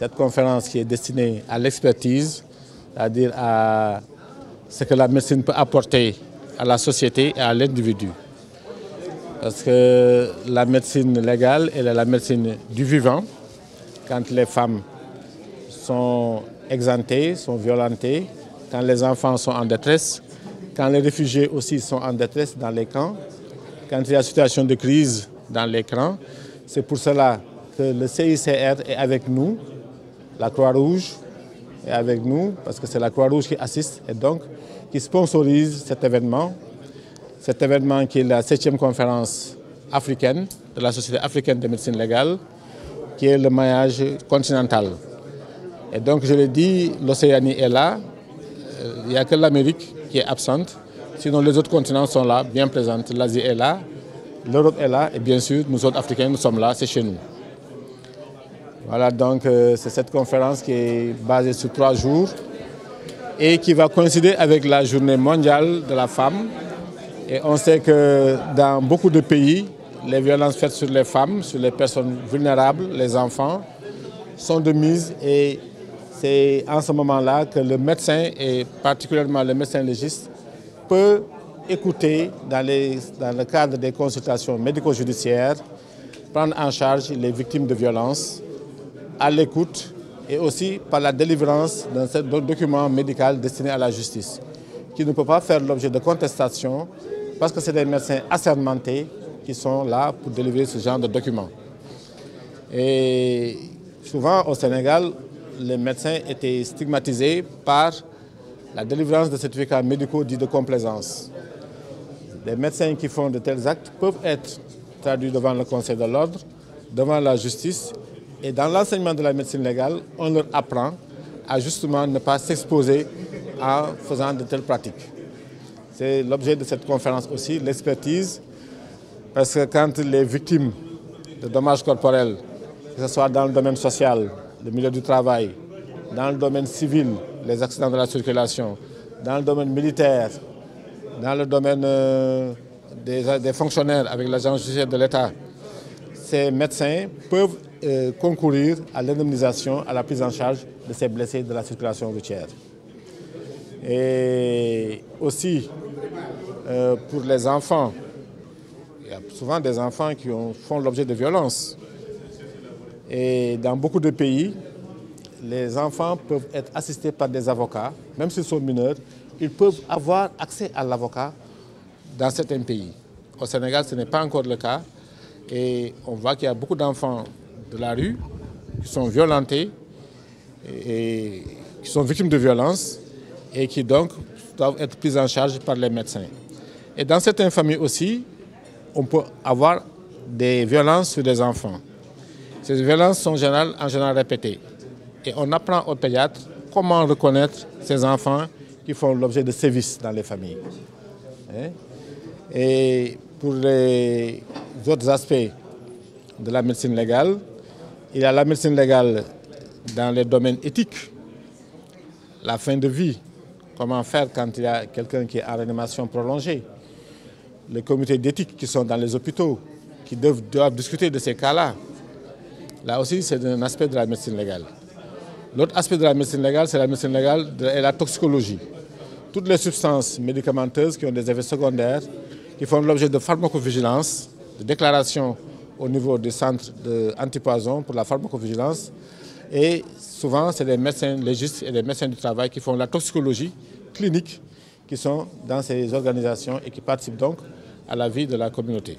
cette conférence qui est destinée à l'expertise, c'est-à-dire à ce que la médecine peut apporter à la société et à l'individu. Parce que la médecine légale, elle est la médecine du vivant. Quand les femmes sont exemptées, sont violentées, quand les enfants sont en détresse, quand les réfugiés aussi sont en détresse dans les camps, quand il y a situation de crise dans les camps, c'est pour cela que le CICR est avec nous, la Croix-Rouge est avec nous, parce que c'est la Croix-Rouge qui assiste et donc qui sponsorise cet événement qui est la 7e conférence africaine de la Société africaine de médecine légale, qui est le maillage continental. Et donc, je l'ai dit, l'Océanie est là, il n'y a que l'Amérique qui est absente, sinon les autres continents sont là, bien présents. L'Asie est là, l'Europe est là, et bien sûr, nous autres Africains, nous sommes là, c'est chez nous. Voilà, donc c'est cette conférence qui est basée sur 3 jours et qui va coïncider avec la journée mondiale de la femme. Et on sait que dans beaucoup de pays, les violences faites sur les femmes, sur les personnes vulnérables, les enfants, sont de mise. Et c'est en ce moment-là que le médecin, et particulièrement le médecin légiste, peut écouter dans le cadre des consultations médico-judiciaires, prendre en charge les victimes de violences à l'écoute et aussi par la délivrance d'un document médical destiné à la justice, qui ne peut pas faire l'objet de contestation parce que c'est des médecins assermentés qui sont là pour délivrer ce genre de documents. Et souvent au Sénégal, les médecins étaient stigmatisés par la délivrance de certificats médicaux dits de complaisance. Les médecins qui font de tels actes peuvent être traduits devant le Conseil de l'ordre, devant la justice. Et dans l'enseignement de la médecine légale, on leur apprend à justement ne pas s'exposer en faisant de telles pratiques. C'est l'objet de cette conférence aussi, l'expertise, parce que quand les victimes de dommages corporels, que ce soit dans le domaine social, le milieu du travail, dans le domaine civil, les accidents de la circulation, dans le domaine militaire, dans le domaine des fonctionnaires avec l'agence judiciaire de l'État, ces médecins peuvent concourir à l'indemnisation, à la prise en charge de ces blessés de la circulation routière. Et aussi, pour les enfants, il y a souvent des enfants qui font l'objet de violences. Et dans beaucoup de pays, les enfants peuvent être assistés par des avocats, même s'ils sont mineurs, ils peuvent avoir accès à l'avocat dans certains pays. Au Sénégal, ce n'est pas encore le cas. Et on voit qu'il y a beaucoup d'enfants de la rue qui sont violentés et qui sont victimes de violences et qui donc doivent être pris en charge par les médecins. Et dans certaines familles aussi, on peut avoir des violences sur des enfants. Ces violences sont en général répétées. Et on apprend aux pédiatres comment reconnaître ces enfants qui font l'objet de sévices dans les familles. Et pour les autres aspects de la médecine légale, il y a la médecine légale dans les domaines éthiques, la fin de vie, comment faire quand il y a quelqu'un qui est en réanimation prolongée, les comités d'éthique qui sont dans les hôpitaux, qui doivent discuter de ces cas-là. Là aussi, c'est un aspect de la médecine légale. L'autre aspect de la médecine légale, c'est la médecine légale et la toxicologie. Toutes les substances médicamenteuses qui ont des effets secondaires, qui font l'objet de pharmacovigilance, de déclaration au niveau des centres antipoison pour la pharmacovigilance. Et souvent, c'est des médecins légistes et des médecins du travail qui font la toxicologie clinique, qui sont dans ces organisations et qui participent donc à la vie de la communauté.